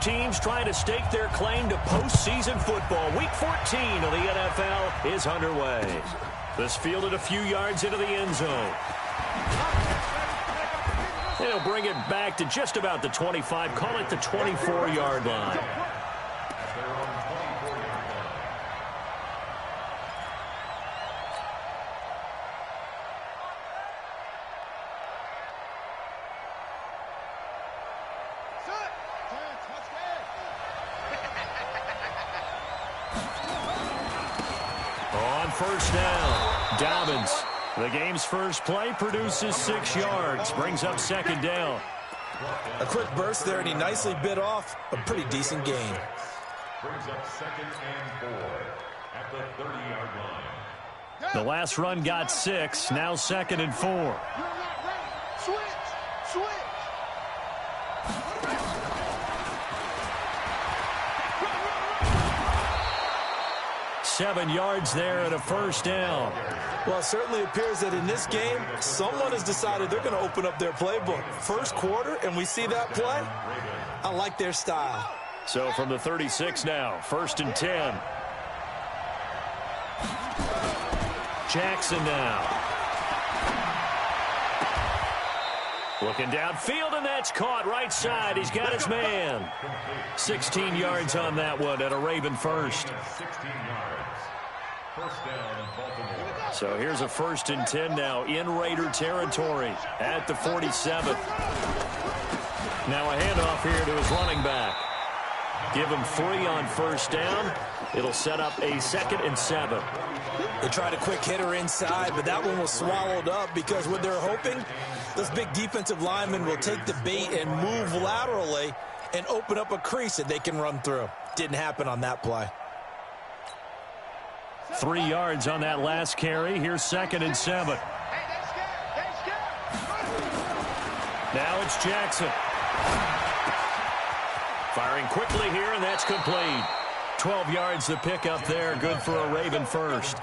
Teams trying to stake their claim to postseason football. Week 14 of the NFL is underway. This fielded a few yards into the end zone. They'll bring it back to just about the 25. Call it the 24-yard line. First down, Dobbins. The game's first play produces 6 yards, brings up second down. A quick burst there, and he nicely bit off a pretty decent gain. Brings up 2nd and 4 at the 30-yard line. The last run got 6, now 2nd and 4. Switch. 7 yards there and a first down. Well, it certainly appears that in this game, someone has decided they're going to open up their playbook. First quarter, and we see that play. I like their style. So from the 36 now, 1st and 10. Jackson now. Looking downfield, and that's caught right side. He's got his man. 16 yards on that one and a Raven first. 16 yards. First down, Baltimore. So here's a 1st and 10 now in Raider territory at the 47. Now a handoff here to his running back. Give him 3 on first down. It'll set up a 2nd and 7. They tried a quick hitter inside, but that one was swallowed up because what they're hoping, those big defensive linemen will take the bait and move laterally and open up a crease that they can run through. Didn't happen on that play. 3 yards on that last carry. Here's 2nd and 7. Now it's Jackson. Firing quickly here, and that's complete. 12 yards to pick up there. Good for a Raven first.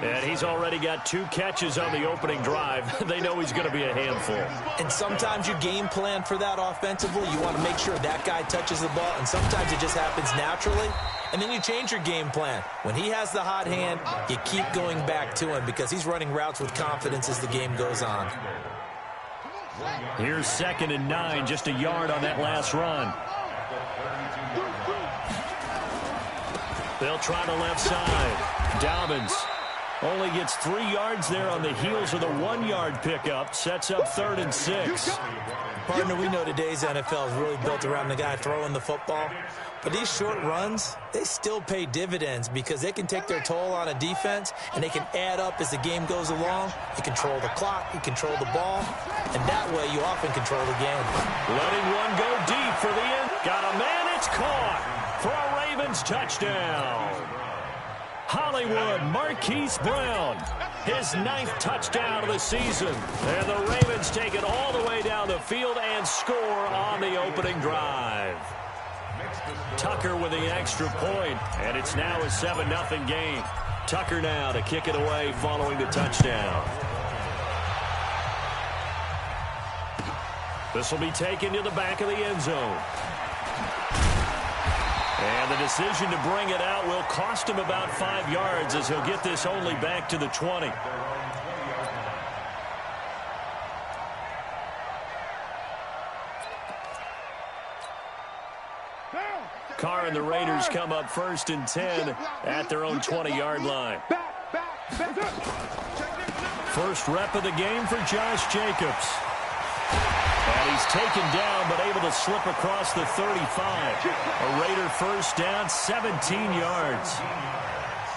And he's already got 2 catches on the opening drive. They know he's going to be a handful. And sometimes you game plan for that offensively. You want to make sure that guy touches the ball, and sometimes it just happens naturally. And then you change your game plan. When he has the hot hand, you keep going back to him because he's running routes with confidence as the game goes on. Here's 2nd and 9, just a yard on that last run. They'll try the left side. Dobbins only gets 3 yards there on the heels of the 1-yard pickup. Sets up 3rd and 6. Partner, we know today's NFL is really built around the guy throwing the football. But these short runs, they still pay dividends because they can take their toll on a defense and they can add up as the game goes along. You control the clock, you control the ball, and that way you often control the game. Letting one go deep for the end. Got a man, it's caught for a Ravens touchdown. Hollywood Marquise Brown, his 9th touchdown of the season. And the Ravens take it all the way down the field and score on the opening drive. Tucker with the extra point, and it's now a 7-0 game. Tucker now to kick it away following the touchdown. This will be taken to the back of the end zone. And the decision to bring it out will cost him about 5 yards as he'll get this only back to the 20. Carr and the Raiders come up 1st and 10 at their own 20-yard line. First rep of the game for Josh Jacobs. And he's taken down but able to slip across the 35. A Raider first down, 17 yards.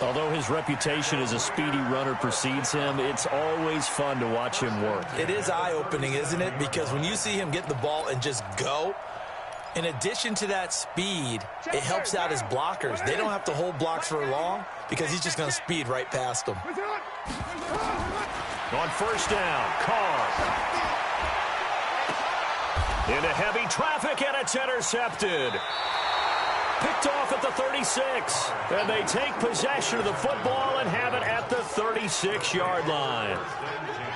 Although his reputation as a speedy runner precedes him, it's always fun to watch him work. It is eye-opening, isn't it? Because when you see him get the ball and just go, in addition to that speed, it helps out his blockers. They don't have to hold blocks for long because he's just going to speed right past them. On first down, Carr. Into heavy traffic, and it's intercepted. Picked off at the 36. And they take possession of the football and have it at the 36-yard line.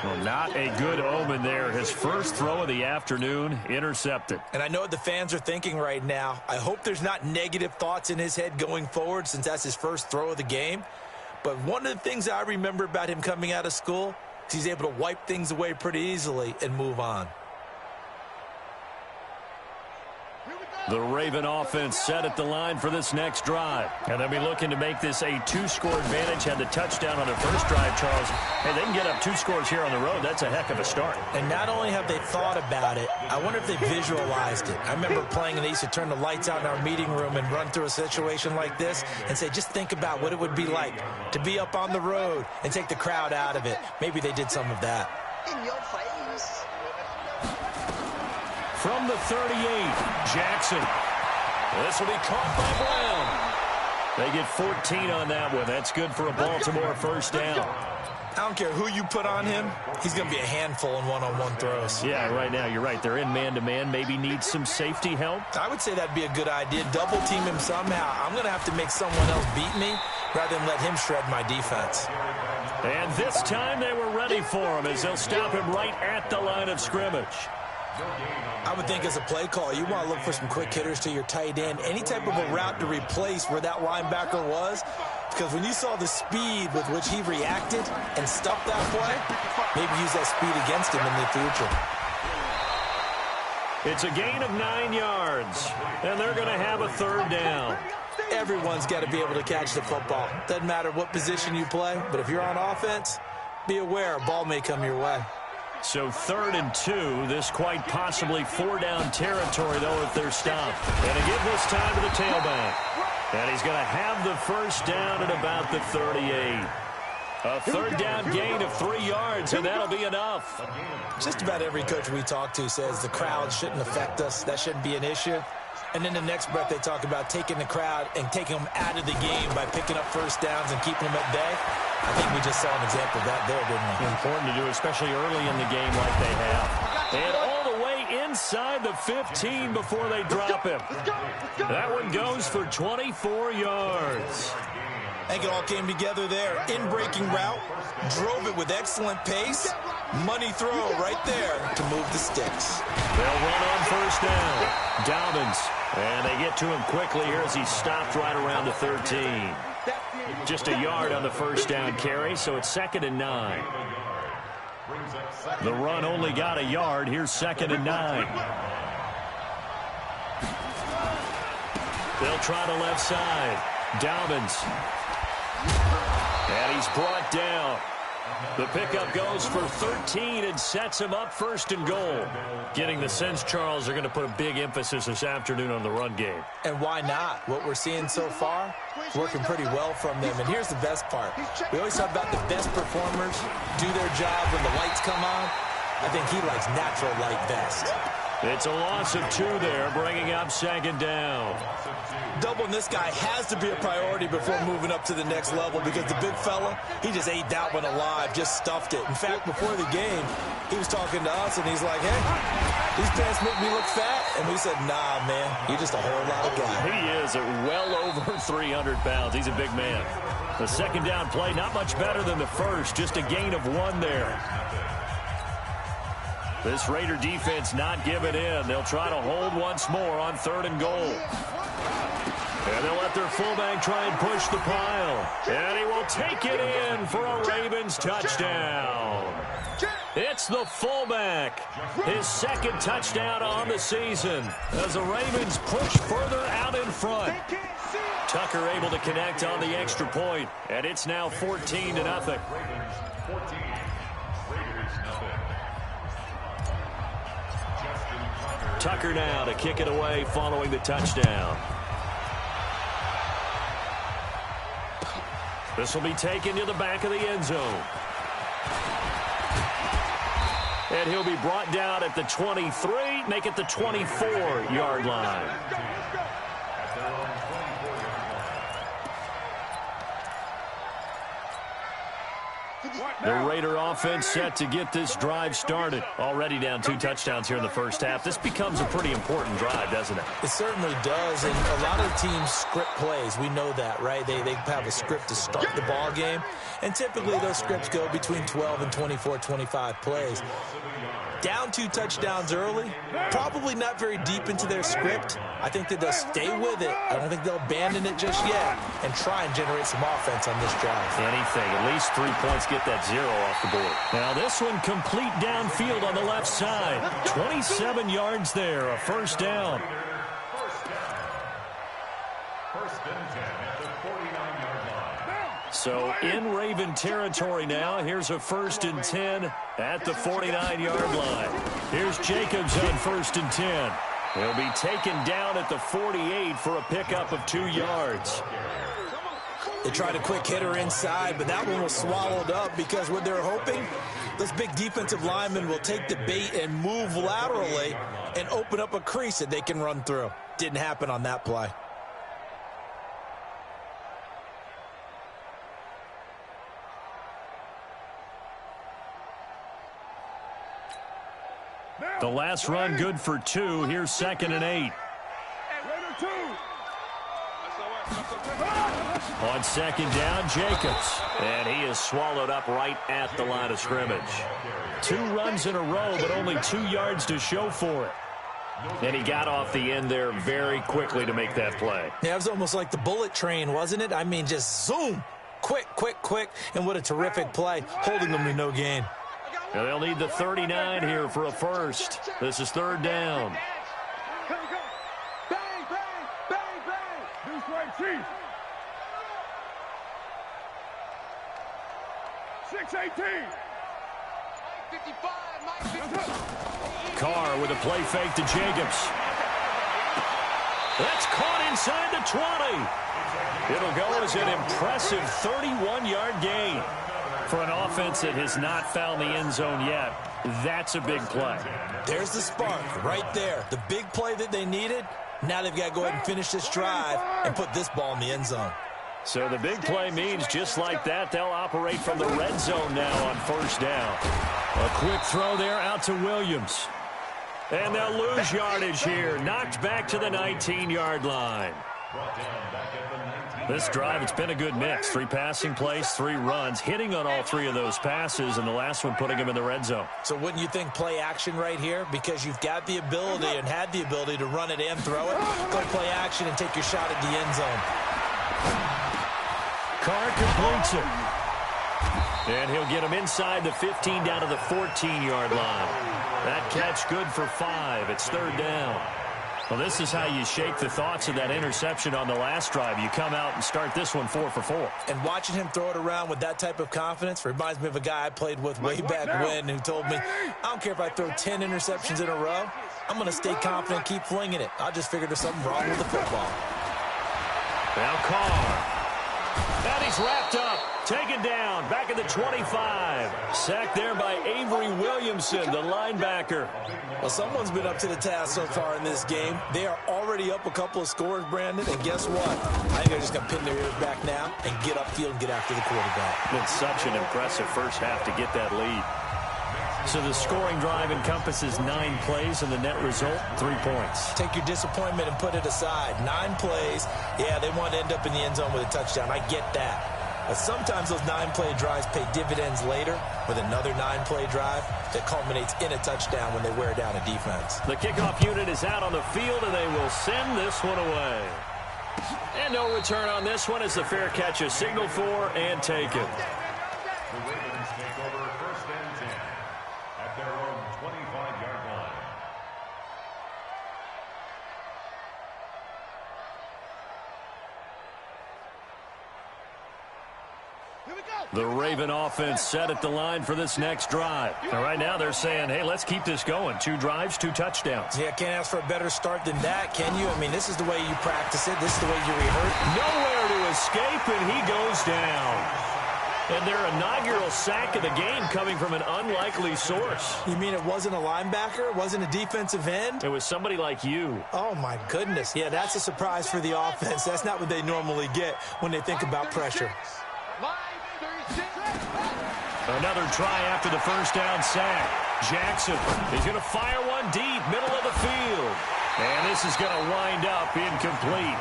Well, not a good omen there. His first throw of the afternoon intercepted. And I know what the fans are thinking right now. I hope there's not negative thoughts in his head going forward since that's his first throw of the game. But one of the things I remember about him coming out of school is he's able to wipe things away pretty easily and move on. The Raven offense set at the line for this next drive. And they'll be looking to make this a two-score advantage. Had the touchdown on their first drive, Charles. Hey, they can get up 2 scores here on the road. That's a heck of a start. And not only have they thought about it, I wonder if they visualized it. I remember playing and they used to turn the lights out in our meeting room and run through a situation like this and say, just think about what it would be like to be up on the road and take the crowd out of it. Maybe they did some of that. In your face. From the 38, Jackson. This will be caught by Brown. They get 14 on that one. That's good for a Baltimore first down. I don't care who you put on him. He's going to be a handful in one-on-one throws. Yeah, right now, you're right. They're in man-to-man. Maybe need some safety help. I would say that'd be a good idea. Double team him somehow. I'm going to have to make someone else beat me rather than let him shred my defense. And this time they were ready for him as they'll stop him right at the line of scrimmage. I would think as a play call, you want to look for some quick hitters to your tight end. Any type of a route to replace where that linebacker was. Because when you saw the speed with which he reacted and stuffed that play, maybe use that speed against him in the future. It's a gain of 9 yards, and they're going to have a third down. Everyone's got to be able to catch the football. Doesn't matter what position you play, but if you're on offense, be aware a ball may come your way. So 3rd and 2, this quite possibly 4-down territory, though, if they're stopped. And to give this time to the tailback. And he's going to have the first down at about the 38. A third down gain of 3 yards, and that'll be enough. Just about every coach we talk to says the crowd shouldn't affect us. That shouldn't be an issue. And then the next breath they talk about taking the crowd and taking them out of the game by picking up first downs and keeping them at bay. I think we just saw an example of that there, didn't we? Important to do, especially early in the game like they have. And all the way inside the 15 before they drop him. That one goes for 24 yards. I think it all came together there. In-breaking route, drove it with excellent pace. Money throw right there to move the sticks. They'll run on first down. Dobbins. And they get to him quickly here as he stopped right around the 13. Just a yard on the first down carry, so it's 2nd and 9. The run only got a yard. Here's 2nd and 9. They'll try the left side. Dobbins. And he's brought down. The pickup goes for 13 and sets him up 1st and goal. Getting the sense, Charles, they're going to put a big emphasis this afternoon on the run game. And why not? What we're seeing so far, working pretty well from them. And here's the best part. We always talk about the best performers do their job when the lights come on. I think he likes natural light best. It's a loss of 2 there, bringing up 2nd down. Doubling this guy has to be a priority before moving up to the next level because the big fella, he just ate that one alive, just stuffed it. In fact, before the game, he was talking to us, and he's like, hey, these pants make me look fat. And we said, nah, man, you're just a whole lot of guy. He is well over 300 pounds. He's a big man. The 2nd down play, not much better than the first, just a gain of 1 there. This Raider defense not giving in. They'll try to hold once more on 3rd and goal. And they'll let their fullback try and push the pile. And he will take it in for a Ravens touchdown. It's the fullback. His 2nd touchdown on the season as the Ravens push further out in front. Tucker able to connect on the extra point, and it's now 14-0. Tucker now to kick it away following the touchdown. This will be taken to the back of the end zone. And he'll be brought down at the 23, make it the 24-yard line. The Raider offense set to get this drive started. Already down 2 touchdowns here in the first half. This becomes a pretty important drive, doesn't it? It certainly does, and a lot of teams script plays. We know that, right? They have a script to start the ball game, and typically those scripts go between 12 and 24, 25 plays. Down 2 touchdowns early, probably not very deep into their script. I think that they'll stay with it. I don't think they'll abandon it just yet and try and generate some offense on this drive. Anything, at least 3 points, get that 0 off the board. Now this one complete downfield on the left side. 27 yards there, a first down. First and 10 at the 49-yard line. So in Raven territory now. Here's a 1st and 10 at the 49-yard line. Here's Jacobs on 1st and 10. He'll be taken down at the 48 for a pickup of 2 yards. They tried a quick hitter inside, but that one was swallowed up because what they're hoping, those big defensive linemen will take the bait and move laterally and open up a crease that they can run through. Didn't happen on that play. The last run good for 2. Here's 2nd and 8. On 2nd down, Jacobs. And he is swallowed up right at the line of scrimmage. 2 runs in a row, but only 2 yards to show for it. And he got off the end there very quickly to make that play. Yeah, it was almost like the bullet train, wasn't it? I mean, just zoom. Quick, quick, quick. And what a terrific play, holding them to no gain. And they'll need the 39 here for a first. This is 3rd down. Bang, bang, bang, bang. Deuce right, Chief. 6-18. 55, Carr with a play fake to Jacobs. That's caught inside the 20. It'll go as an impressive 31-yard gain. For an offense that has not found the end zone yet, that's a big play. There's the spark right there. The big play that they needed. Now they've got to go ahead and finish this drive and put this ball in the end zone. So the big play means just like that, they'll operate from the red zone now on 1st down. A quick throw there out to Williams. And they'll lose yardage here. Knocked back to the 19-yard line. This drive, it's been a good mix. 3 passing plays, 3 runs, hitting on all 3 of those passes, and the last one putting him in the red zone. So wouldn't you think play action right here? Because you've got the ability and had the ability to run it and throw it. Go play action and take your shot at the end zone. Carr completes it. And he'll get him inside the 15 down to the 14-yard line. That catch good for 5. It's 3rd down. Well, this is how you shake the thoughts of that interception on the last drive. You come out and start this one 4 for 4. And watching him throw it around with that type of confidence reminds me of a guy I played with way back when who told me, I don't care if I throw 10 interceptions in a row. I'm going to stay confident and keep flinging it. I just figured there's something wrong with the football. Now Carr. And he's wrapped up. Taken down. Back at the 25. Sacked there by Avery Williamson, the linebacker. Well, someone's been up to the task so far in this game. They are already up a couple of scores, Brandon, and guess what? I think they're just going to pin their ears back now and get upfield and get after the quarterback. Been such an impressive first half to get that lead. So the scoring drive encompasses 9 plays, and the net result, 3 points. Take your disappointment and put it aside. 9 plays. Yeah, they want to end up in the end zone with a touchdown. I get that. But sometimes those 9-play drives pay dividends later with another 9-play drive that culminates in a touchdown when they wear down a defense. The kickoff unit is out on the field, and they will send this one away. And no return on this one as the fair catch is signaled for and taken. The Ravens take over 1st and 10 at their own 25-yard line. The Raven offense set at the line for this next drive. And right now they're saying, hey, let's keep this going. 2 drives, 2 touchdowns. Yeah, can't ask for a better start than that, can you? I mean, this is the way you practice it. This is the way you rehearse. Nowhere to escape, and he goes down. And their inaugural sack of the game coming from an unlikely source. You mean it wasn't a linebacker? It wasn't a defensive end? It was somebody like you. Oh, my goodness. Yeah, that's a surprise for the offense. That's not what they normally get when they think about pressure. Another try after the first down sack. Jackson is going to fire one deep, middle of the field. And this is going to wind up incomplete.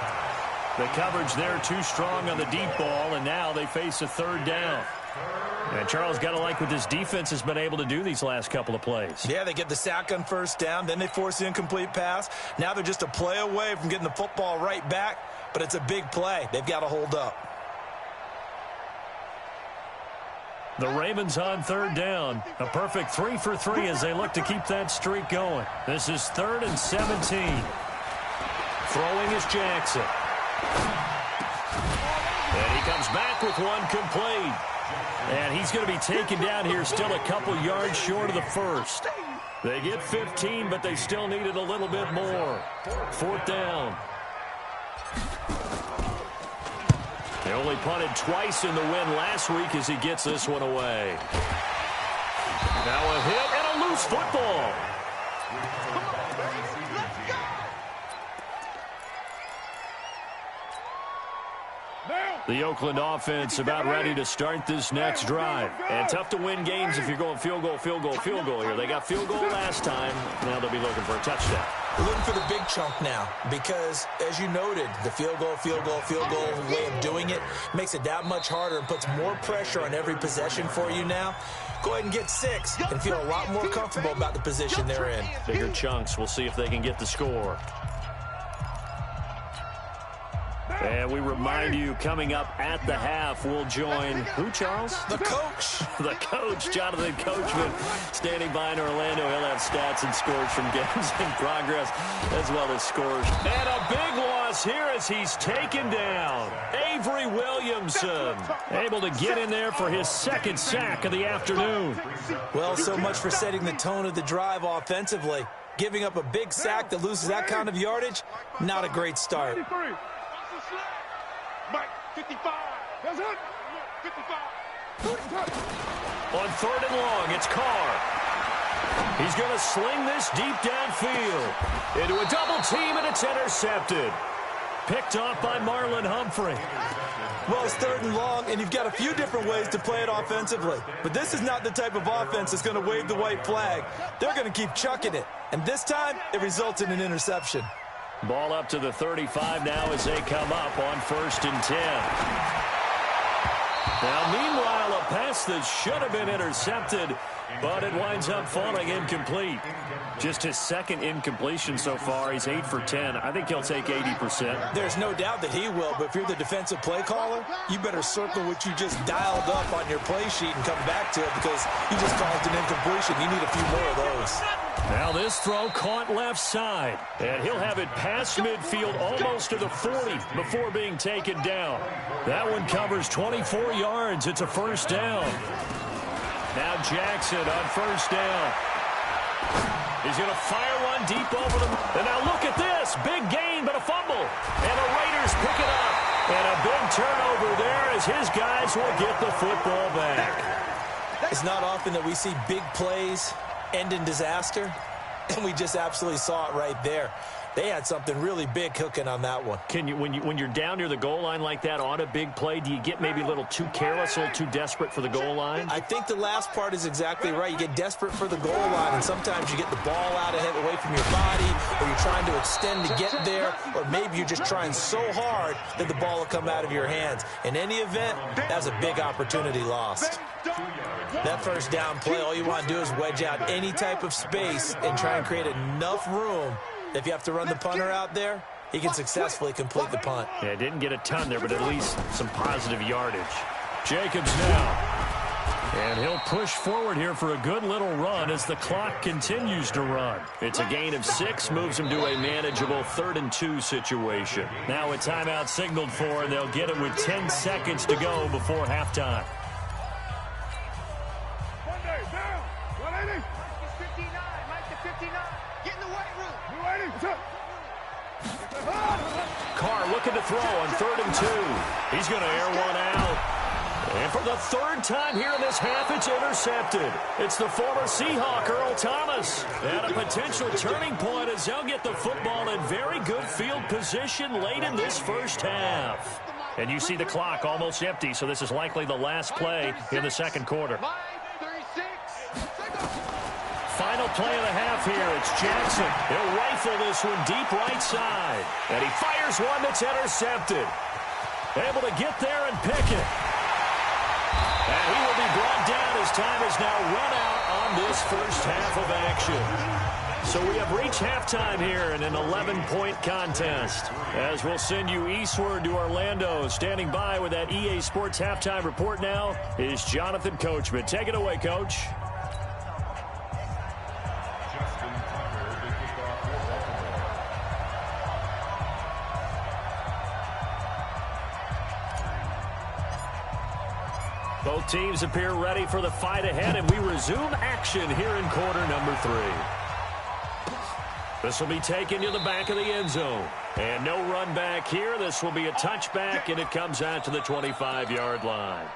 The coverage there too strong on the deep ball, and now they face a third down. And Charles, got to like what this defense has been able to do these last couple of plays. Yeah, they get the sack on first down, then they force the incomplete pass. Now they're just a play away from getting the football right back, but it's a big play. They've got to hold up. The Ravens on third down. A perfect 3 for 3 as they look to keep that streak going. This is 3rd and 17. Throwing is Jackson. And he comes back with one complete. And he's going to be taken down here still a couple yards short of the first. They get 15, but they still needed a little bit more. 4th down. They only punted twice in the win last week as he gets this one away. Now a hit and a loose football. The Oakland offense about ready to start this next drive. And tough to win games if you're going field goal, field goal, field goal here. They got field goal last time. Now they'll be looking for a touchdown. We're looking for the big chunk now because, as you noted, the field goal way of doing it makes it that much harder and puts more pressure on every possession for you now. Go ahead and get 6 and feel a lot more comfortable about the position they're in. Bigger chunks. We'll see if they can get the score. And we remind you, coming up at the half, we'll join who, Charles? The coach. The coach, Jonathan Coachman, standing by in Orlando. He'll have stats and scores from games in progress, as well as scores. And a big loss here as he's taken down. Avery Williamson, able to get in there for his 2nd sack of the afternoon. Well, so much for setting the tone of the drive offensively. Giving up a big sack that loses that kind of yardage, not a great start. Mike, 55. That's it. 55. On 3rd and long, it's Carr. He's going to sling this deep downfield into a double team, and it's intercepted. Picked off by Marlon Humphrey. Well, it's 3rd and long, and you've got a few different ways to play it offensively. But this is not the type of offense that's going to wave the white flag. They're going to keep chucking it. And this time, it results in an interception. Ball up to the 35 now as they come up on 1st and 10. Now, meanwhile, a pass that should have been intercepted, but it winds up falling incomplete. Just his 2nd incompletion so far. He's 8 for 10. I think he'll take 80%. There's no doubt that he will, but if you're the defensive play caller, you better circle what you just dialed up on your play sheet and come back to it because you just called it an incompletion. You need a few more of those. Now this throw caught left side, and he'll have it past midfield almost to the 40 before being taken down. That one covers 24 yards. It's a 1st down. Now Jackson on 1st down. He's going to fire one deep over the... And now look at this. Big gain, but a fumble. And the Raiders pick it up. And a big turnover there as his guys will get the football back. It's not often that we see big plays end in disaster, and we just absolutely saw it right there. They had something really big cooking on that one. Can you, when you're down near the goal line like that on a big play, do you get maybe a little too careless, a little too desperate for the goal line? I think the last part is exactly right. You get desperate for the goal line, and sometimes you get the ball out ahead away from your body, or you're trying to extend to get there, or maybe you're just trying so hard that the ball will come out of your hands. In any event, that's a big opportunity lost. That 1st down play, all you want to do is wedge out any type of space and try and create enough room. If you have to run the punter out there, he can successfully complete the punt. Yeah, didn't get a ton there, but at least some positive yardage. Jacobs now. And he'll push forward here for a good little run as the clock continues to run. It's a gain of 6, moves him to a manageable 3rd and 2 situation. Now a timeout signaled for, and they'll get it with 10 seconds to go before halftime. Carr looking to throw on 3rd and 2. He's going to air one out. And for the 3rd time here in this half, it's intercepted. It's the former Seahawk, Earl Thomas. And a potential turning point as they'll get the football in very good field position late in this 1st half. And you see the clock almost empty, so this is likely the last play in the 2nd quarter. play of the half here. It's Jackson. He'll rifle this one deep right side. And he fires one that's intercepted. Able to get there and pick it. And he will be brought down as time has now run out on this first half of action. So we have reached halftime here in an 11-point contest. As we'll send you eastward to Orlando. Standing by with that EA Sports halftime report now is Jonathan Coachman. Take it away, Coach. Both teams appear ready for the fight ahead, and we resume action here in quarter number 3. This will be taken to the back of the end zone. And no run back here. This will be a touchback, and it comes out to the 25-yard line.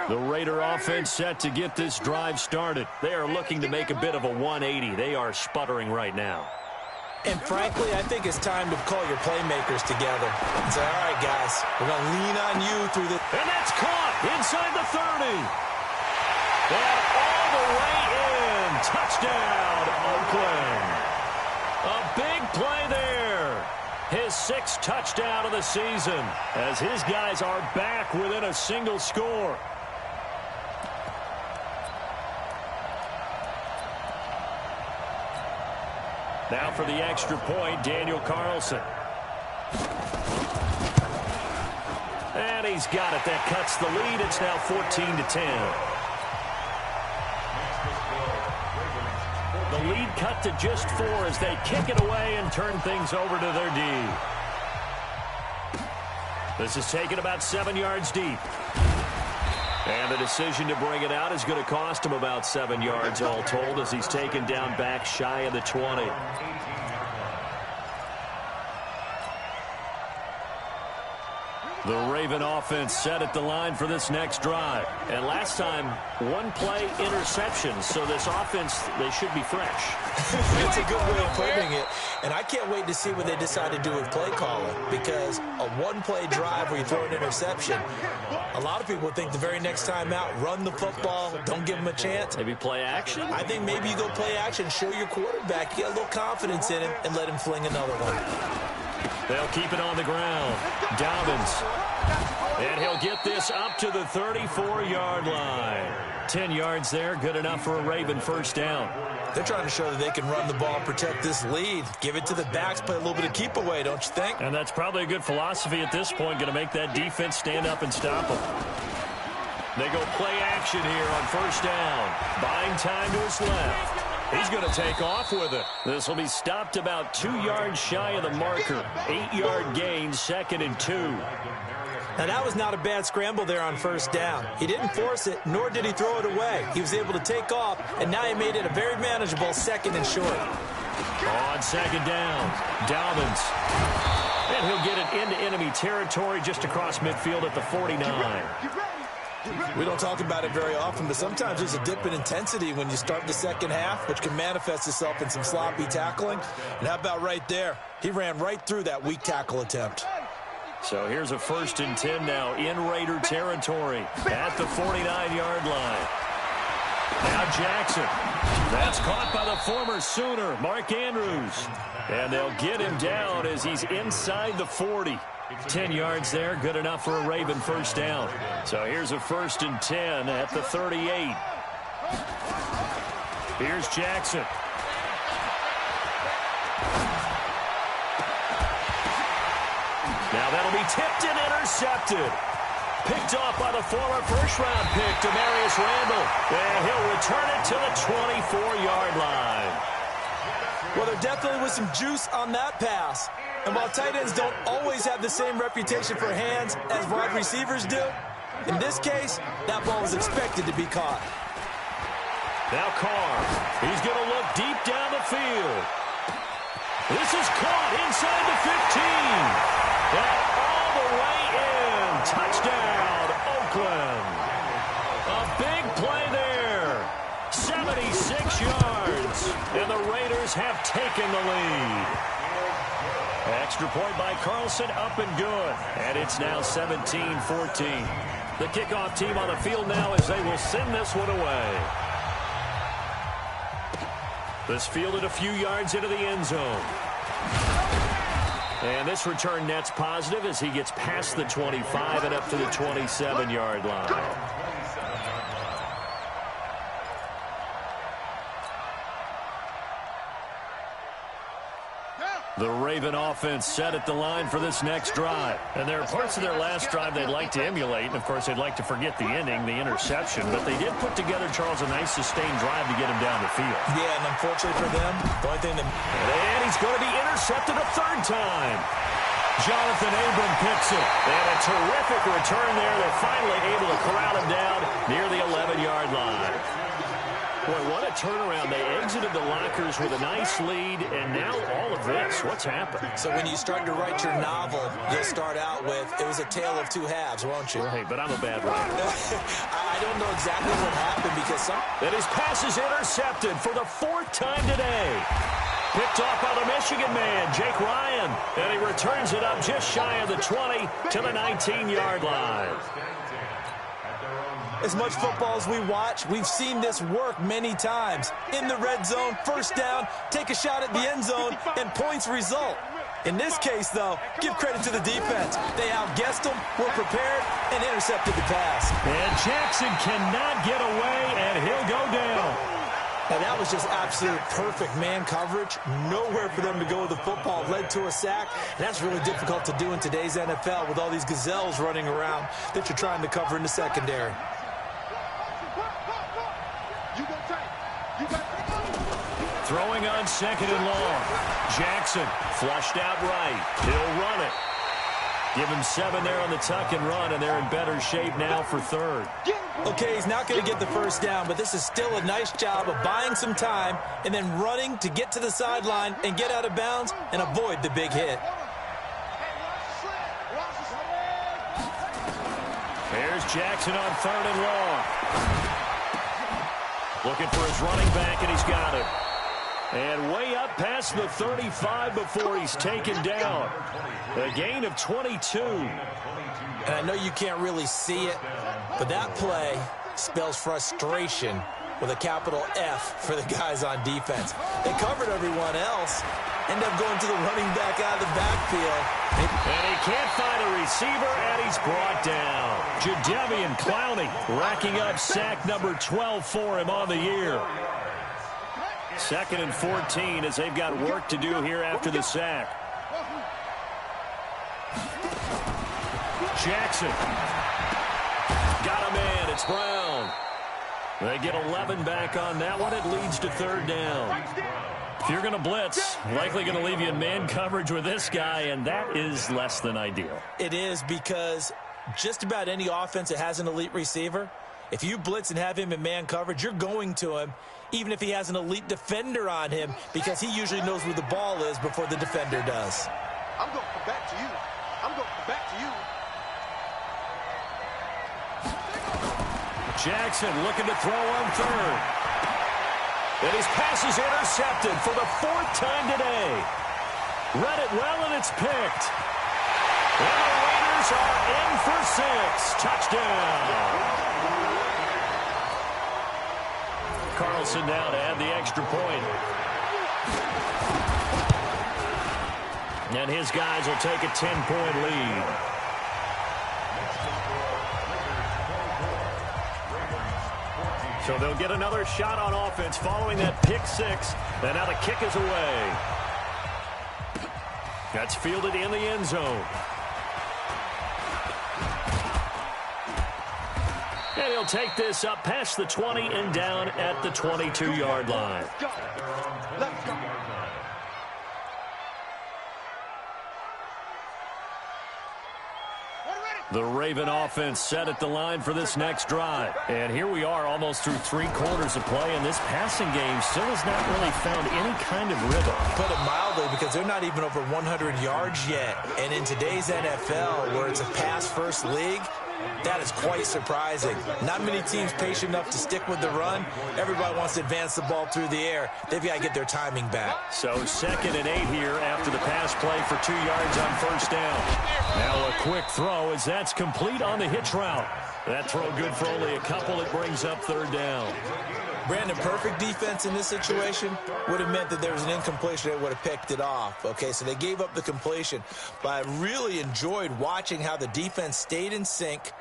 The Raider offense set to get this drive started. They are looking to make a bit of a 180. They are sputtering right now. And frankly, I think it's time to call your playmakers together and say, all right, guys, we're going to lean on you through the... And that's caught inside the 30. And all the way in. Touchdown, Oakland. A big play there. His 6th touchdown of the season as his guys are back within a single score. Now for the extra point, Daniel Carlson. And he's got it. That cuts the lead. It's now 14-10. The lead cut to just 4 as they kick it away and turn things over to their D. This is taken about 7 yards deep. And the decision to bring it out is going to cost him about 7 yards all told as he's taken down back shy of the 20. The Raven offense set at the line for this next drive. And last time, 1-play interception. So this offense, they should be fresh. That's a good way of putting it. And I can't wait to see what they decide to do with play calling. Because a 1-play drive where you throw an interception, a lot of people think the very next time out, run the football, don't give them a chance. Maybe play action? I think maybe you go play action, show your quarterback, get a little confidence in him, and let him fling another one. They'll keep it on the ground. Dobbins. And he'll get this up to the 34-yard line. 10 yards there, good enough for a Raven first down. They're trying to show that they can run the ball, protect this lead. Give it to the backs, play a little bit of keep away, don't you think? And that's probably a good philosophy at this point, going to make that defense stand up and stop them. They go play action here on first down. Buying time to his left. He's going to take off with it. This will be stopped about 2 yards shy of the marker. 8-yard gain, 2nd and 2. Now, that was not a bad scramble there on first down. He didn't force it, nor did he throw it away. He was able to take off, and now he made it a very manageable 2nd and short. On 2nd down, Dobbins. And he'll get it into enemy territory just across midfield at the 49. We don't talk about it very often, but sometimes there's a dip in intensity when you start the second half, which can manifest itself in some sloppy tackling. And how about right there? He ran right through that weak tackle attempt. So here's a 1st and 10 now in Raider territory at the 49-yard line. Now Jackson. That's caught by the former Sooner, Mark Andrews. And they'll get him down as he's inside the 40. 10 yards there, good enough for a Raven first down. So here's a 1st and 10 at the 38. Here's Jackson. Now that'll be tipped and intercepted. Picked off by the former first-round pick, Demarius Randall. And he'll return it to the 24-yard line. Well, there definitely was some juice on that pass. And while tight ends don't always have the same reputation for hands as wide receivers do, in this case, that ball was expected to be caught. Now Carr. He's going to look deep down the field. This is caught inside the 15. And all the way in. Touchdown, Oakland. A big play there. 76 yards. And the Raiders have taken the lead. Extra point by Carlson, up and good. And it's now 17-14. The kickoff team on the field now as they will send this one away. This fielded a few yards into the end zone. And this return net's positive as he gets past the 25 and up to the 27-yard line. The Raven offense set at the line for this next drive. And there are parts of their last drive they'd like to emulate. And, of course, they'd like to forget the ending, the interception. But they did put together, Charles, a nice sustained drive to get him down the field. Yeah, and unfortunately for them, the only thing that... And he's going to be intercepted a third time. Jonathan Abram picks it. And a terrific return there. They're finally able to corral him down near the 11-yard line. Boy, what a turnaround. They exited the lockers with a nice lead, and now all of this. What's happened? So when you start to write your novel, you'll start out with, it was a tale of two halves, won't you? Right, but I'm a bad writer. I don't know exactly what happened because some... And his pass is intercepted for the fourth time today. Picked off by the Michigan man, Jake Ryan. And he returns it up just shy of the 20 to the 19-yard line. As much football as we watch, we've seen this work many times. In the red zone, first down, take a shot at the end zone, and points result. In this case, though, give credit to the defense. They outguessed them, were prepared, and intercepted the pass. And Jackson cannot get away, and he'll go down. And that was just absolute perfect man coverage. Nowhere for them to go with the football. Led to a sack. And that's really difficult to do in today's NFL with all these gazelles running around that you're trying to cover in the secondary. Throwing on second and long. Jackson flushed out right. He'll run it. Give him 7 there on the tuck and run, and they're in better shape now for third. Okay, he's not going to get the first down, but this is still a nice job of buying some time and then running to get to the sideline and get out of bounds and avoid the big hit. Here's Jackson on third and long. Looking for his running back, and he's got it. And way up past the 35 before he's taken down. A gain of 22. And I know you can't really see it, but that play spells frustration with a capital F for the guys on defense. They covered everyone else, end up going to the running back out of the backfield. And he can't find a receiver, and he's brought down. Jadeveon Clowney racking up sack number 12 for him on the year. 2nd and 14 as they've got work to do here after the sack. Jackson. Got a man. It's Brown. They get 11 back on that one. It leads to third down. If you're going to blitz, likely going to leave you in man coverage with this guy, and that is less than ideal. It is because just about any offense that has an elite receiver, if you blitz and have him in man coverage, you're going to him, even if he has an elite defender on him, because he usually knows where the ball is before the defender does. I'm going to come back to you. I'm going to come back to you. Jackson looking to throw on third. And his pass is intercepted for the 4th time today. Read it well, and it's picked. And the Raiders are in for 6. Touchdown. Carlson now to add the extra point. And his guys will take a 10-point lead. So they'll get another shot on offense following that pick 6. And now the kick is away. That's fielded in the end zone. And he'll take this up past the 20 and down at the 22-yard line. Let's go. The Raven offense set at the line for this next drive. And here we are almost through 3 quarters of play, and this passing game still has not really found any kind of rhythm. Put it mildly, because they're not even over 100 yards yet. And in today's NFL, where it's a pass-first league, That is quite surprising. Not many teams patient enough to stick with the run. Everybody wants to advance the ball through the air. They've got to get their timing back. So 2nd and 8 here after the pass play for 2 yards on first down. Now a quick throw as that's complete on the hitch route. That throw good for only a couple. It brings up 3rd down. Brandon, perfect defense in this situation would have meant that there was an incompletion that would have picked it off. Okay, so they gave up the completion. But I really enjoyed watching how the defense stayed in sync,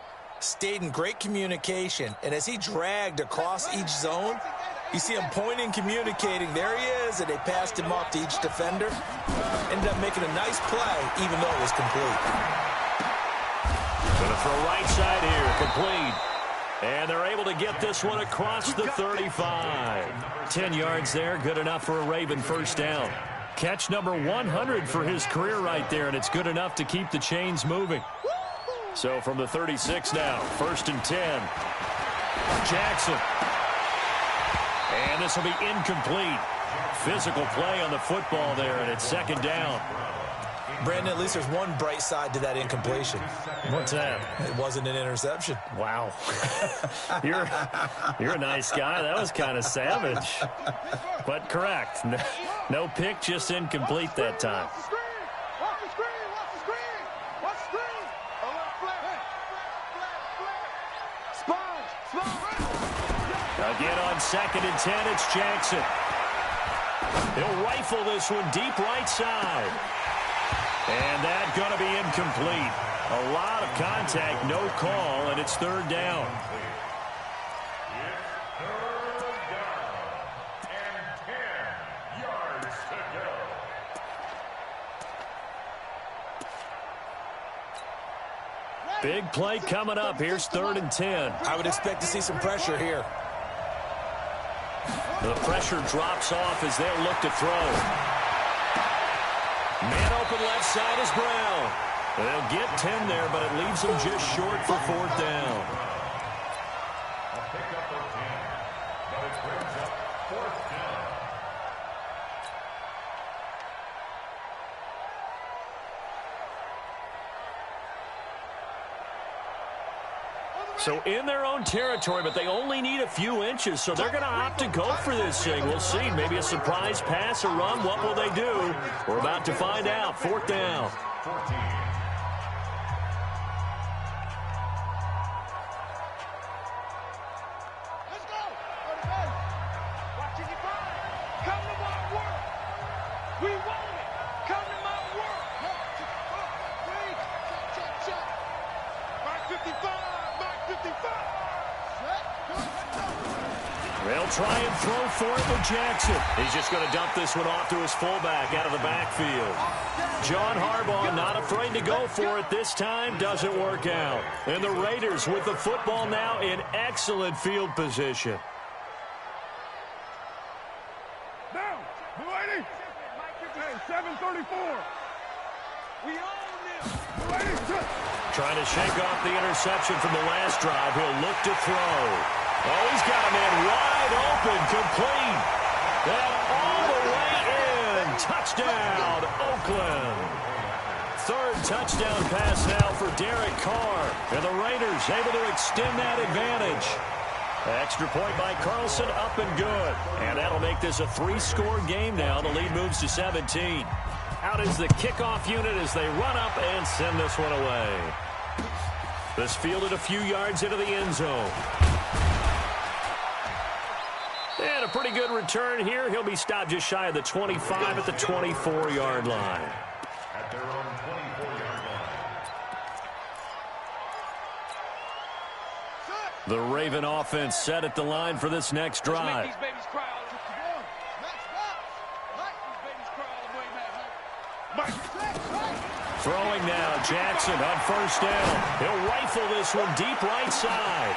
stayed in great communication, and as he dragged across each zone, you see him pointing, communicating. There he is, and they passed him off to each defender. Ended up making a nice play, even though it was complete. Going to throw right side here, complete. And they're able to get this one across the 35. 10 yards there, good enough for a Raven first down. Catch number 100 for his career right there, and it's good enough to keep the chains moving. So from the 36 now, 1st and 10. Jackson. And this will be incomplete. Physical play on the football there, and it's 2nd down. Brandon, at least there's one bright side to that incompletion. What's that? It wasn't an interception. Wow. You're a nice guy. That was kind of savage. But correct. No pick, just incomplete that time. Watch the screen! Watch the screen! Watch the screen! Sponge! Again on 2nd and 10, it's Jackson. He'll rifle this one deep right side. And that's going to be incomplete. A lot of contact, no call, and it's 3rd down. Big play coming up. Here's 3rd and 10. I would expect to see some pressure here. The pressure drops off as they'll look to throw. Man open left side is Brown. They'll get 10 there, but it leaves them just short for 4th down. A pickup for 10, but it brings up 4th down. So in their own territory, but they only need a few inches, so they're going to opt to go for this thing. We'll see. Maybe a surprise pass or run. What will they do? We're about to find out. 4th down. 14. Let's go! Watching you find. Come to my work. We want it. Come to my work. Wait. Check. Mark 55. Mark 55. They'll try and throw for it with Jackson. He's just going to dump this one off to his fullback out of the backfield. John Harbaugh not afraid to go for it this time. Doesn't work out. And the Raiders with the football now in excellent field position. Down. Lady. Hey, 734. We own this. Lady. Trying to shake off the interception from the last drive. He'll look to throw. Oh, he's got a man wide open, complete. And all the way in. Touchdown, Oakland. 3rd touchdown pass now for Derek Carr. And the Raiders able to extend that advantage. Extra point by Carlson, up and good. And that'll make this a 3-score game now. The lead moves to 17. Out is the kickoff unit as they run up and send this one away. This fielded a few yards into the end zone. And a pretty good return here. He'll be stopped just shy of the 25 at the 24-yard line. At their own 24-yard line. The Raven offense set at the line for this next drive. These babies cry all the way. Throwing now, Jackson on first down. He'll rifle this one deep right side.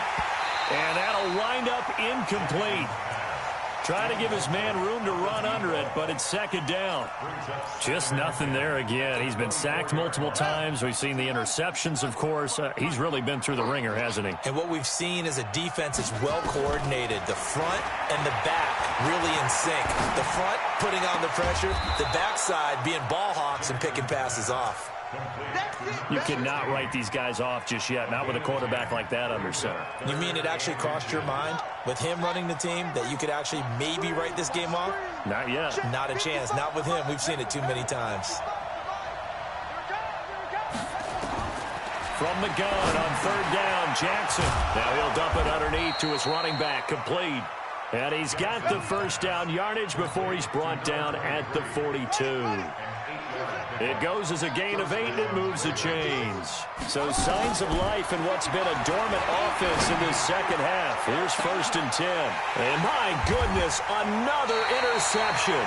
And that'll wind up incomplete. Trying to give his man room to run under it, but it's 2nd down. Just nothing there again. He's been sacked multiple times. We've seen the interceptions, of course. He's really been through the ringer, hasn't he? And what we've seen is a defense that's well coordinated. The front and the back really in sync. The front putting on the pressure, the backside being ball hawks and picking passes off. You cannot write these guys off just yet, not with a quarterback like that under center. You mean it actually crossed your mind with him running the team that you could actually maybe write this game off? Not yet. Not a chance. Not with him. We've seen it too many times. From the gun on third down, Jackson. Now he'll dump it underneath to his running back, complete. And he's got the first down yardage before he's brought down at the 42. It goes as a gain of 8, and it moves the chains. So signs of life in what's been a dormant offense in this second half. Here's 1st and 10. And my goodness, another interception.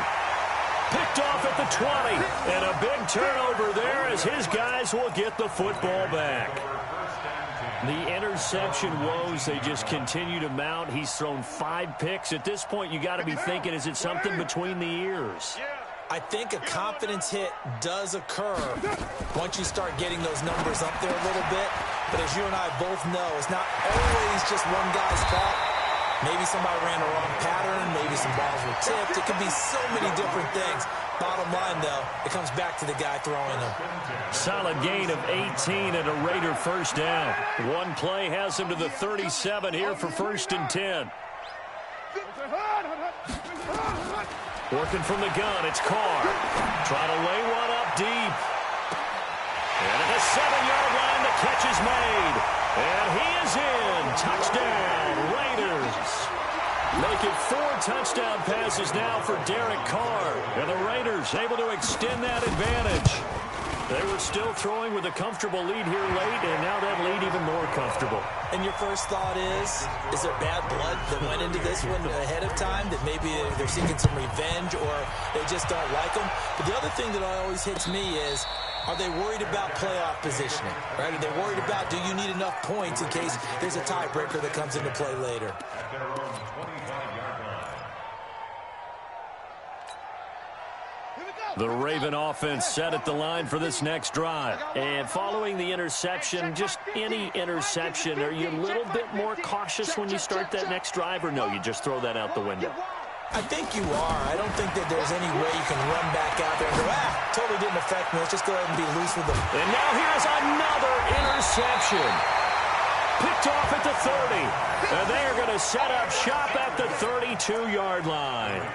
Picked off at the 20. And a big turnover there as his guys will get the football back. The interception woes, they just continue to mount. He's thrown 5 picks. At this point, you got to be thinking, is it something between the ears? I think a confidence hit does occur once you start getting those numbers up there a little bit. But as you and I both know, it's not always just one guy's fault. Maybe somebody ran the wrong pattern. Maybe some balls were tipped. It could be so many different things. Bottom line, though, it comes back to the guy throwing them. Solid gain of 18 and a Raider first down. One play has him to the 37 here for 1st and 10. Working from the gun, it's Carr. Trying to lay one up deep. And at the 7-yard line, the catch is made. And he is in. Touchdown, Raiders. Making 4 touchdown passes now for Derek Carr. And the Raiders able to extend that advantage. They were still throwing with a comfortable lead here late, and now that lead even more comfortable. And your first thought is there bad blood that went into this one ahead of time, that maybe they're seeking some revenge or they just don't like them? But the other thing that always hits me is, are they worried about playoff positioning? Right? Are they worried about, do you need enough points in case there's a tiebreaker that comes into play later? At their own 25-yard line. The Raven offense set at the line for this next drive. And following the interception, just any interception, are you a little bit more cautious when you start that next drive, or no, you just throw that out the window? I think you are. I don't think that there's any way you can run back out there and go, totally didn't affect me. Let's just go ahead and be loose with them. And now here's another interception. Picked off at the 30. And they are going to set up shop at the 32-yard line.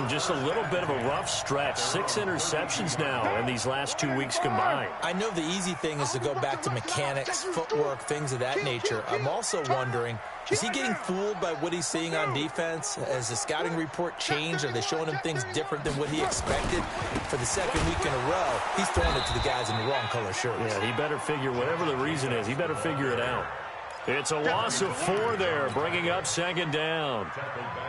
Just a little bit of a rough stretch. 6 interceptions now in these last 2 weeks combined. I know the easy thing is to go back to mechanics, footwork, things of that nature. I'm also wondering, is he getting fooled by what he's seeing on defense? Has the scouting report changed? Are they showing him things different than what he expected? For the second week in a row, he's throwing it to the guys in the wrong color shirts. Yeah, he better figure, whatever the reason is, he better figure it out. It's a loss of 4 there, bringing up 2nd down.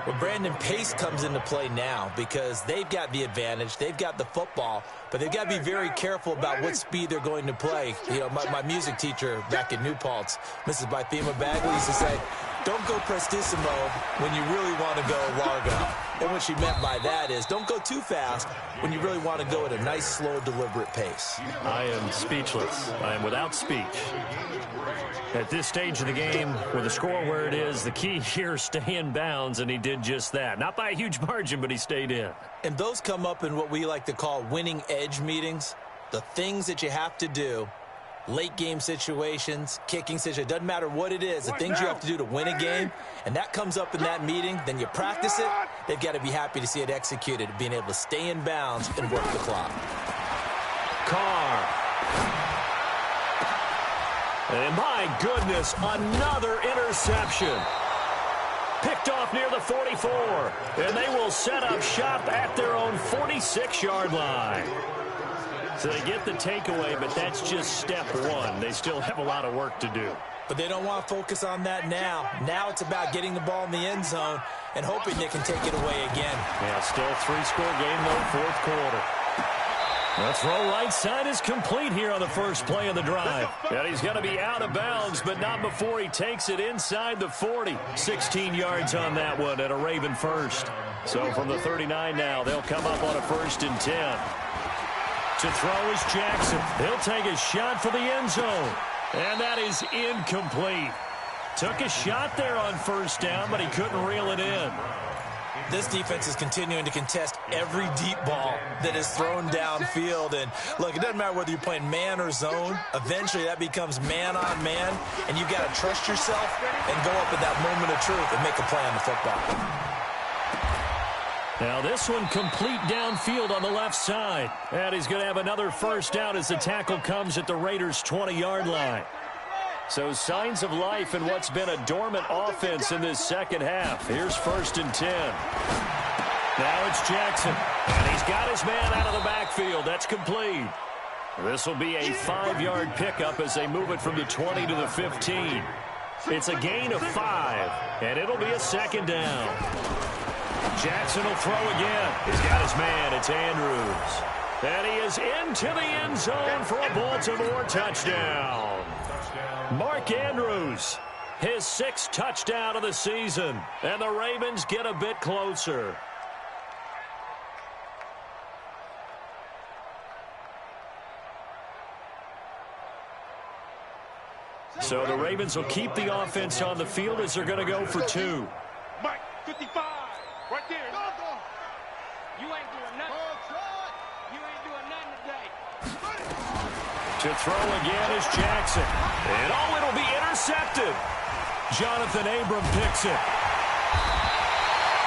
Well, Brandon, pace comes into play now because they've got the advantage. They've got the football, but they've got to be very careful about what speed they're going to play. You know, my music teacher back in New Paltz, Mrs. Bythema Bagley, used to say, don't go prestissimo when you really want to go largo. And what she meant by that is don't go too fast when you really want to go at a nice, slow, deliberate pace. I am speechless. I am without speech. At this stage of the game, with the score where it is, the key here is stay in bounds, and he did just that. Not by a huge margin, but he stayed in. And those come up in what we like to call winning edge meetings. The things that you have to do, late game situations, kicking situations, doesn't matter what it is, the things you have to do to win a game, and that comes up in that meeting, then you practice it, they've got to be happy to see it executed, being able to stay in bounds and work the clock. Carr. And my goodness, another interception. Picked off near the 44, and they will set up shop at their own 46-yard line. So they get the takeaway, but that's just step 1. They still have a lot of work to do. But they don't want to focus on that now. Now it's about getting the ball in the end zone and hoping they can take it away again. Yeah, still 3-score game, though, 4th quarter. The throw right side is complete here on the first play of the drive. And he's going to be out of bounds, but not before he takes it inside the 40. 16 yards on that one at a Raven first. So from the 39 now, they'll come up on a 1st and 10. To throw is Jackson. He'll take a shot for the end zone. And that is incomplete. Took a shot there on 1st down, but he couldn't reel it in. This defense is continuing to contest every deep ball that is thrown downfield. And look, it doesn't matter whether you're playing man or zone. Eventually, that becomes man on man, and you've got to trust yourself and go up at that moment of truth and make a play on the football. Now this one complete downfield on the left side. And he's going to have another first down as the tackle comes at the Raiders' 20-yard line. So signs of life in what's been a dormant offense in this second half. Here's 1st and 10. Now it's Jackson. And he's got his man out of the backfield. That's complete. This will be a 5-yard pickup as they move it from the 20 to the 15. It's a gain of 5, and it'll be a 2nd down. Jackson will throw again. He's got his man. It's Andrews. And he is into the end zone for a Baltimore touchdown. Mark Andrews, his 6th touchdown of the season. And the Ravens get a bit closer. So the Ravens will keep the offense on the field as they're going to go for 2. Mike, 55, right there. You ain't doing nothing. You ain't doing nothing today. To throw again is Jackson. And it'll be intercepted. Jonathan Abram picks it.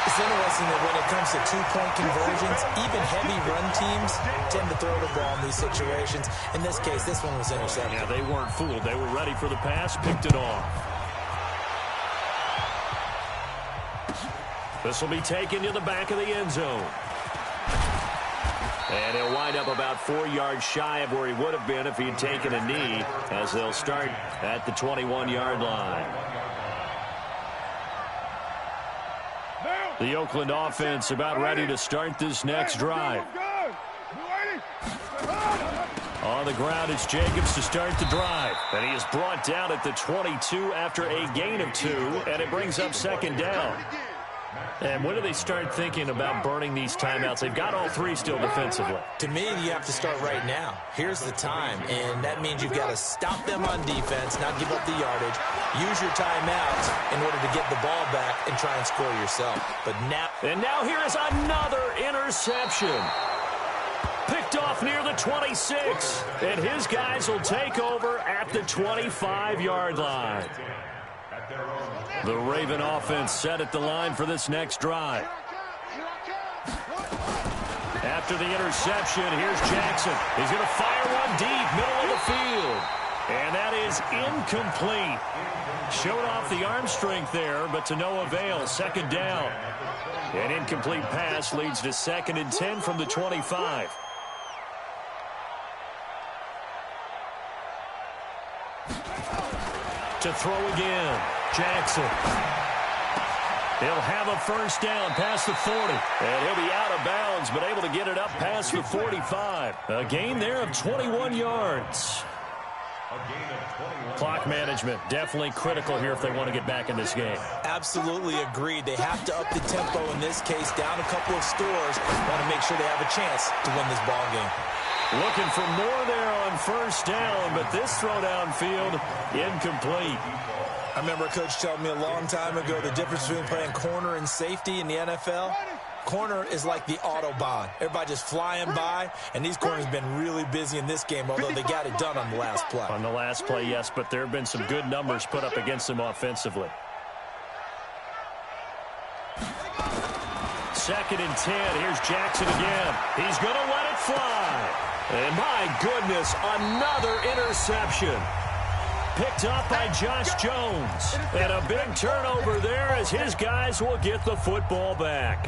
It's interesting that when it comes to 2-point conversions, even heavy run teams tend to throw the ball in these situations. In this case, this one was intercepted. Yeah, they weren't fooled. They were ready for the pass, picked it off. This will be taken to the back of the end zone. And he'll wind up about 4 yards shy of where he would have been if he had taken a knee, as they'll start at the 21-yard line. The Oakland offense about ready to start this next drive. On the ground, it's Jacobs to start the drive. And he is brought down at the 22 after a gain of 2, and it brings up 2nd down. And when do they start thinking about burning these timeouts? They've got all 3 still defensively. To me, you have to start right now. Here's the time, and that means you've got to stop them on defense, not give up the yardage, use your timeouts in order to get the ball back and try and score yourself. But now... And now here is another interception. Picked off near the 26, and his guys will take over at the 25-yard line. The Raven offense set at the line for this next drive. After the interception, here's Jackson. He's going to fire one deep, middle of the field. And that is incomplete. Showed off the arm strength there, but to no avail. 2nd down. An incomplete pass leads to 2nd and 10 from the 25. To throw again, Jackson. He'll have a first down past the 40. And he'll be out of bounds, but able to get it up past the 45. A gain there of 21 yards. Clock management definitely critical here if they want to get back in this game. Absolutely agreed. They have to up the tempo in this case, down a couple of scores. Want to make sure they have a chance to win this ball game. Looking for more there on first down, but this throw downfield incomplete. I remember a coach telling me a long time ago the difference between playing corner and safety in the NFL. Corner is like the Autobahn. Everybody just flying by, and these corners have been really busy in this game, although they got it done on the last play. On the last play, yes, but there have been some good numbers put up against them offensively. 2nd and 10. Here's Jackson again. He's going to let it fly. And my goodness, another interception. Picked up by Josh Jones. And a big turnover there as his guys will get the football back.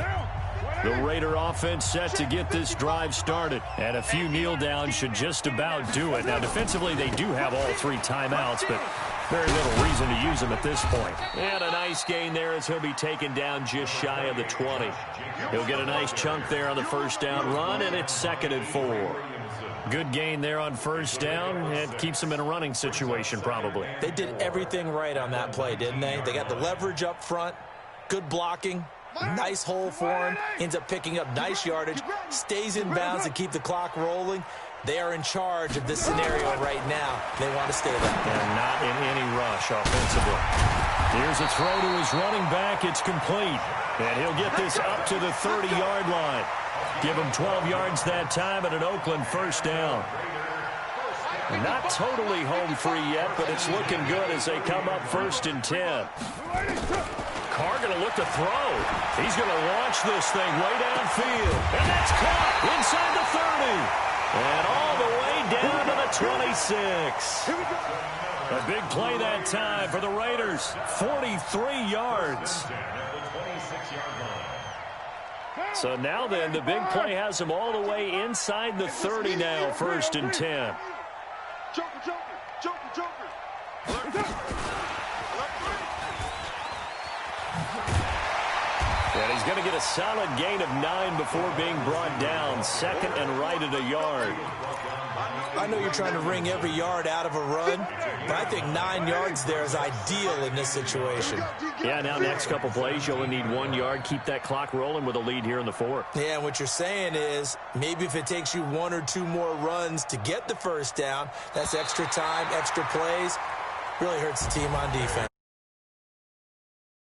The Raider offense set to get this drive started. And a few kneel downs should just about do it. Now, defensively, they do have all 3 timeouts, but very little reason to use them at this point. And a nice gain there as he'll be taken down just shy of the 20. He'll get a nice chunk there on the first down run, and it's 2nd and 4. Good gain there on first down. It keeps them in a running situation, probably. They did everything right on that play, didn't they? They got the leverage up front, good blocking, nice hole for him, ends up picking up nice yardage, stays in bounds to keep the clock rolling. They are in charge of this scenario right now. They want to stay that way. And not in any rush offensively. Here's a throw to his running back. It's complete. And he'll get this up to the 30-yard line. Give him 12 yards that time and an Oakland first down. Not totally home free yet, but it's looking good as they come up 1st and 10. Carr going to look to throw. He's going to launch this thing way downfield. And that's caught inside the 30. And all the way down to the 26. A big play that time for the Raiders. 43 yards. So now then, the big play has them all the way inside the 30 now, 1st and 10. And he's going to get a solid gain of 9 before being brought down. 2nd and right at a yard. I know you're trying to wring every yard out of a run, but I think 9 yards there is ideal in this situation. Yeah, now next couple plays, you only need 1 yard. Keep that clock rolling with a lead here in the 4th. Yeah, and what you're saying is maybe if it takes you 1 or 2 more runs to get the first down, that's extra time, extra plays, really hurts the team on defense.